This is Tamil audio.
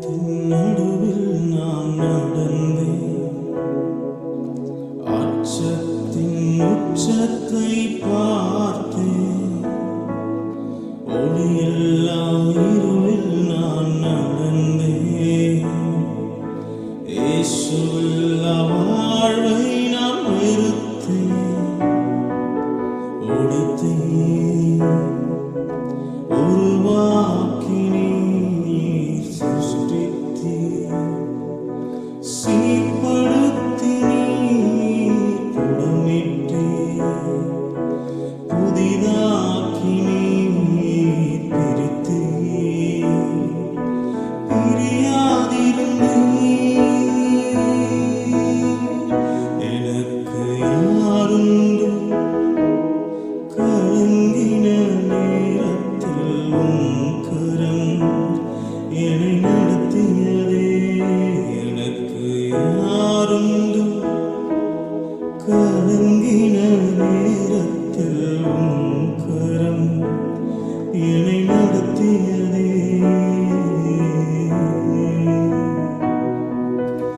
நடுவில் நான் நடந்தேன். அச்சத்தின் உச்சத்தை பார்த்தேன். ஒளியெல்லாம் இருளில் நான் நடந்தேன். இயேசுவில்லா வாழ்வை நான் வெறுத்தேன். ஒடித்தேன் உருவாக்கி நீர் சிருஷ்டித்தீர். சீர்படுத்தி நீர் புடமிட்டீர். புதிதாக்கி நீர் பிரித்தீர். பிரியாதிருந்தீர். எனக்கு யாருண்டு? கலங்கின நேரத்தில் உம் கரம் என்னை நடத்தியதே. எனக்கு யாருண்டு?